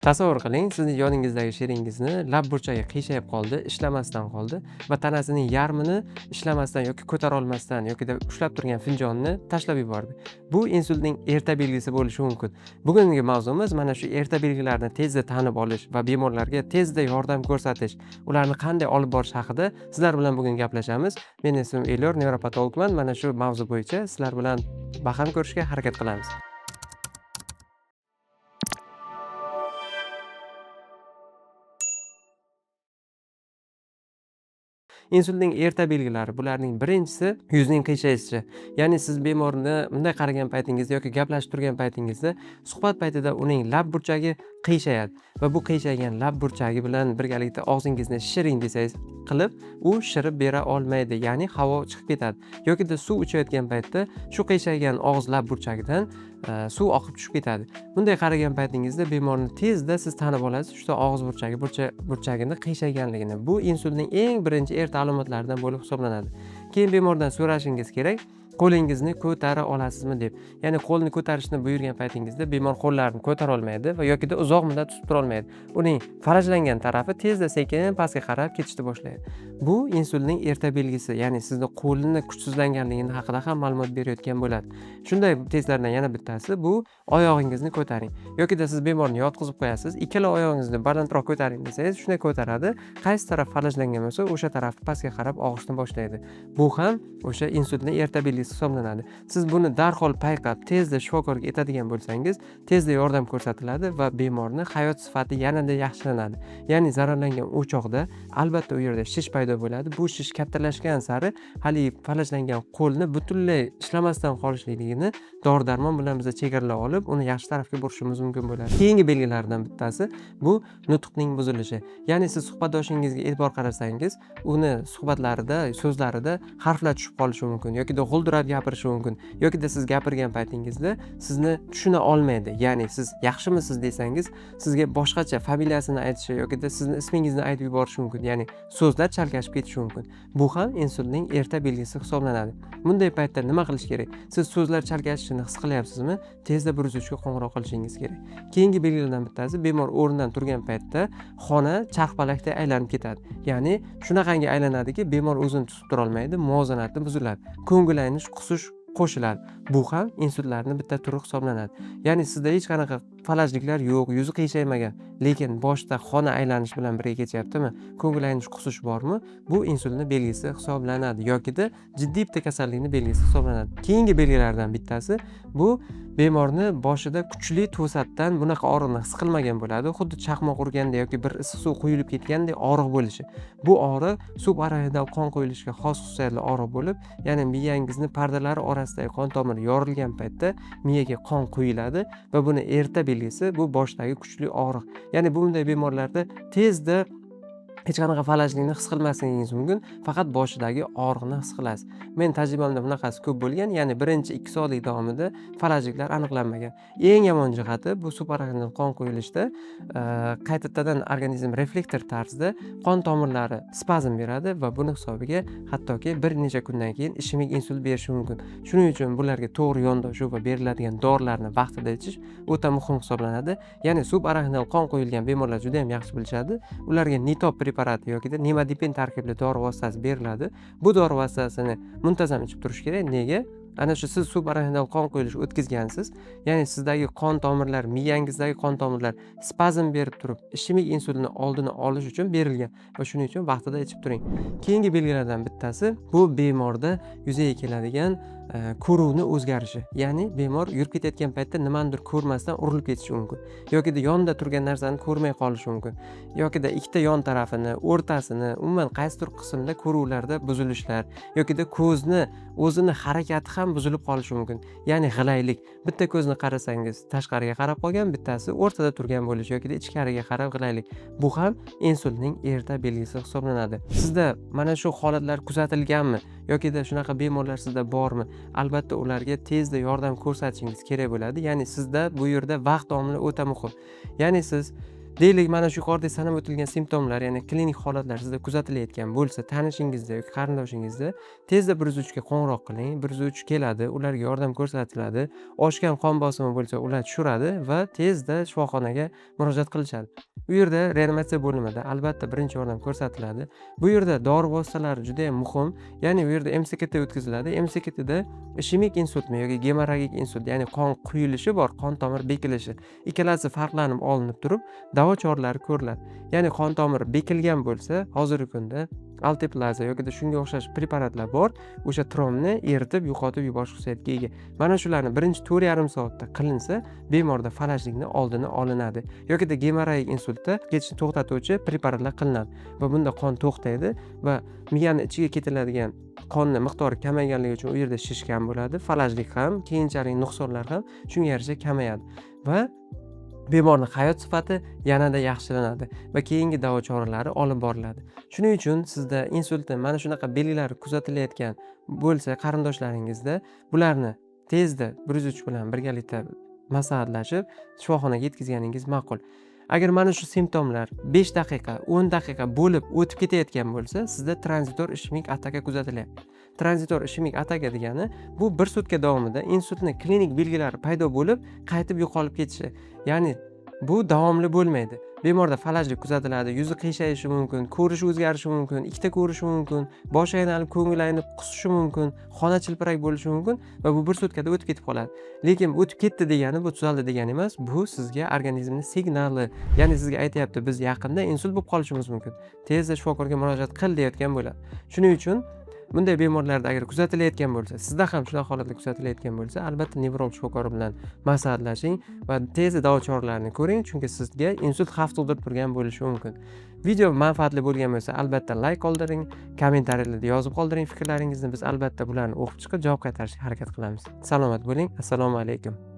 Tasavvur qiling, sizni yoningizdagi sheringizni lab burchagi qiyshayib qoldi, ishlamasdan qoldi va tanasining yarmini ishlamasdan yoki ko'tara olmasdan yokida ushlab turgan finjonni tashlab yubordi. Bu insultning erta belgisi bo'lishi mumkin. Bugungi mavzumiz mana shu erta belgilarni tezda tanib olish va bemorlarga tezda yordam ko'rsatish, ularni qanday olib borish haqida sizlar bilan bugun gaplashamiz. Mening ismim Elyor, nevropatologman. Mana shu mavzu bo'yicha sizlar bilan baham ko'rishga harakat qilamiz. Insultning erta belgilari bularning birinchisi yuzning qiyshayishishi. Ya'ni siz bemorni bunday qaragan paytingizda yoki gaplashib turgan paytingizda suhbat paytida uning lab burchagi qiyshayadi va bu qiyshaygan lab burchagi bilan birgalikda og'zingizni shiring desangiz qilib, u shirib bera olmaydi, ya'ni havo chiqib ketadi. Yokida suv ichayotgan paytda shu qiyshaygan og'iz lab burchagidan suv oqib tushib ketadi. Bunday qaragan paytingizda bemorni tezda siz tanib olasiz, shu og'iz burchagini qiyshayganligini. Bu insultning eng birinchi erta alomatlaridan bo'lib hisoblanadi. Keyin bemordan so'rashingiz kerak, qo'lingizni ko'tara olasizmi deb. Ya'ni qo'lni ko'tarishni buyurgan paytingizda bemor qo'llarini ko'tara olmaydi va yokida uzoq muddat tutib tura olmaydi. Uning falajlangan tarafi tezda sekin pastga qarab ketishni boshlaydi. Bu insultning erta belgisi, ya'ni sizni qo'lini kuchsizlanganligini haqida ham ma'lumot berayotgan bo'ladi. Shunday testlardan yana bittasi bu oyog'ingizni ko'taring. Yokida siz bemorni yotqizib qo'yasiz, ikkala oyog'ingizni balandroq ko'taring desangiz, shunday ko'taradi. Qaysi taraf falajlangan bo'lsa, o'sha taraf pastga qarab og'ishni boshlaydi. Bu ham o'sha insultning erta belgisi hisoblanadi. Siz buni darhol payqab, tezda shifokorga aytadigan bo'lsangiz, tezda yordam ko'rsatiladi va bemorning hayot sifati yanada yaxshilanadi. Ya'ni zararlangan o'choqda albatta u yerda shish paydo bo'ladi. Bu shish kattalashgan sari haligi falajlangan qo'lni butunlay ishlamasdan qolishligini dori-darmon bilan biz chegaralab olib, uni yaxshi tarafga burishimiz mumkin bo'ladi. Keyingi belgilardan bittasi bu nutqning buzilishi. Ya'ni siz suhbatdoshingizga e'tibor qarasangiz, uni suhbatlarida, so'zlarida harflar tushib qolishi mumkin yokida g'ildirab gapirishi mumkin. Yokida siz gapirgan paytingizda sizni tushuna olmaydi. Ya'ni siz yaxshimisiz desangiz, sizga boshqacha familiyasini aytishi yokida sizni ismingizni aytib yuborishi mumkin. Ya'ni so'zlar chalkashib ketishi mumkin. Bu ham insultning erta belgisi hisoblanadi. Bunday paytda nima qilish kerak? Siz so'zlar chalkashishini his qilyapsizmi? Tezda 103 ga qo'ng'iroq qilishingiz kerak. Keyingi belgilardan bittasi bemor o'rnidan turgan paytda xona charxpalakda aylanib ketadi. Ya'ni shunaqangi aylanadiki, bemor o'zini tutib tura olmaydi, muvozanati buziladi. Ko'ngillaynish, qusish qo'shiladi. Bu ham insultlarning bitta turi hisoblanadi. Ya'ni sizda hech qanaqa falajliklar yo'q, yuzi qiyshaymagan, lekin boshda xona aylanish bilan birga kechyaptimi? Ko'ngillaynish, qusish bormi? Bu insultning belgisi hisoblanadi yokida jiddiy bitta kasallikning belgisi hisoblanadi. Keyingi belgilardan bittasi bu bemorni boshida kuchli to'satdan bunaqa og'riqni his qilmagan bo'ladi. Xuddi chaqmoq urganda yoki bir issiq suv quyilib ketgandek og'riq bo'lishi. Bu og'riq subarachnoidal qon quyilishga xos xususiyatli og'riq bo'lib, ya'ni miyangizni pardalari orasidagi qon tomiri yorilgan paytda miyaga qon quyiladi va buni erta belgisi bu boshdagi kuchli og'riq. Ya'ni bunday bemorlarda tezda hech qanaqa falajlikni his qilmasligingiz mumkin, faqat boshidagi og'riqni his qilasiz. Men tajribamda bunaqasi ko'p bo'lgan, ya'ni birinchi 2 soatlik davomida falajliklar aniqlanmagan. Eng yomon jihati bu subarachnoidal qon quyilishda qaytadan organizm reflektor tarzda qon tomirlari spazm beradi va buni hisobiga hattoki bir necha kundan keyin ishemik insult berishi mumkin. Shuning uchun bularga to'g'ri yondashuv va beriladigan dorilarni vaqtida ichish o'ta muhim hisoblanadi. Ya'ni subarachnoidal qon quyilgan bemorlar juda ham yaxshi bilishadi. Ularga nitop preparati yokida nimodipin tarkibli dori vositasi beriladi. Bu dori vositasini muntazam ichib turish kerak. Nega? Ana shu siz subarachnoidal qon quyilish o'tkazgansiz, ya'ni sizdagi qon tomirlar, miyangizdagi qon tomirlar spazm berib turib, ishemik insultni oldini olish uchun berilgan va shuning uchun vaqtida ichib turing. Keyingi belgilardan bittasi bu bemorda yuzaga keladigan ko'ruvni o'zgarishi. Ya'ni bemor yurib ketayotgan paytda nimanidir ko'rmasdan urilib ketishi mumkin. Yokida yonida turgan narsani ko'rmay qolishi mumkin. Yokida ikkita yon tarafini, o'rtasini, umuman qaysidir qismda ko'ruvlarda buzilishlar yokida ko'zni o'zini harakati ham buzilib qolishi mumkin. Ya'ni g'ilaylik. Bitta ko'zni qarasangiz tashqariga qarab qolgan, bittasi o'rtada turgan bo'lishi yokida ichkariga qarab g'ilaylik. Bu ham insultning erta belgisi hisoblanadi. Sizda mana shu holatlar kuzatilganmi yokida shunaqa bemorlar sizda bormi? Albatta ularga tezda yordam ko'rsatishingiz kerak bo'ladi. Ya'ni sizda bu yerda vaqt omili o'ta muhim. Ya'ni siz Deylik, mana shu yuqorida sanab o'tilgan simptomlar, ya'ni klinik holatlar sizda kuzatilayotgan bo'lsa, tanishingizda yoki qarindoshingizda tezda 103 ga qo'ng'iroq qiling. 103 keladi, ularga yordam ko'rsatiladi. Oshgan qon bosimi bo'lsa, ular tushiradi va tezda shifoxonaga murojaat qilishadi. U yerda reanimatsiya bo'limida albatta birinchi yordam ko'rsatiladi. Bu yerda dori vositalari juda ham muhim. Ya'ni u yerda MCKT o'tkaziladi. MCKTda ishemik insultmi yoki gemorragik insult, ya'ni qon quyilishi bor, qon tomir bekilishi. Ikkalasi farqlanib olinib turib, davo choralari ko'riladi. Ya'ni qon tomiri bekilgan bo'lsa, hozirgi kunda Alteplaza yoki shunga o'xshash preparatlar bor. O'sha trombni eritib, yo'qotib yuborish xususiyatiga ega. Mana shularni birinchi 4,5 soatda qilinsa, bemorda falajlikni oldini olinadi. Yoki gemorragik insultda ketishni to'xtatuvchi preparatlar qilinadi va bunda qon to'xtaydi va miyani ichiga ketiladigan qonni miqdori kamayganligi uchun u yerda shish kam bo'ladi, falajlik ham, keyinchalik nuqsonlar ham shunga yarasha kamayadi va bemorning hayot sifati yanada yaxshilanadi va keyingi davo choralari olib boriladi. Shuning uchun sizda insultning mana shunaqa belgilari kuzatilayotgan bo'lsa qarindoshlaringizda, bularni tezda 103 bilan birgalikda maslahatlashib shifoxonaga yetkazganingiz ma'qul. Agar mana shu simptomlar 5 daqiqa, 10 daqiqa bo'lib o'tib ketayotgan bo'lsa, sizda tranzitor ishemik ataka kuzatilyapti. Tranzitor ishemik ataka degani bu 1 sutka davomida insultning klinik belgilari paydo bo'lib, qaytib yo'qolib ketishi. Ya'ni bu davomli bo'lmaydi. Bemorda falajlik kuzatiladi, yuzi qiyshayishi mumkin, ko'rishi o'zgarishi mumkin, ikkita ko'rishi mumkin, boshi aynalib, ko'ngli aynib qusishi mumkin, xona chilpirak bo'lishi mumkin va bu 1 sutkada o'tib ketib qoladi. Lekin o'tib ketdi degani bu tuzaldi degani emas, bu sizga organizmning signali. Ya'ni sizga aytayapti, biz yaqinda insult bo'lib qolishimiz mumkin. Tezda shifokorga murojaat qil deyotgan bo'ladi. Shuning uchun bunday bemorlarda agar kuzatilayotgan bo'lsa, sizda ham shunaqa holatlar kuzatilayotgan bo'lsa, albatta nevrolog shifokori bilan maslahatlashing va tezda davo choralarini ko'ring, chunki sizga insult xavf tug'dirib turgan bo'lishi mumkin. Video manfaatli bo'lgan bo'lsa, albatta like qoldiring, kommentariyalarda yozib qoldiring fikrlaringizni. Biz albatta bularni o'qib chiqib javob qaytarishga harakat qilamiz. Salomat bo'ling. Assalomu alaykum.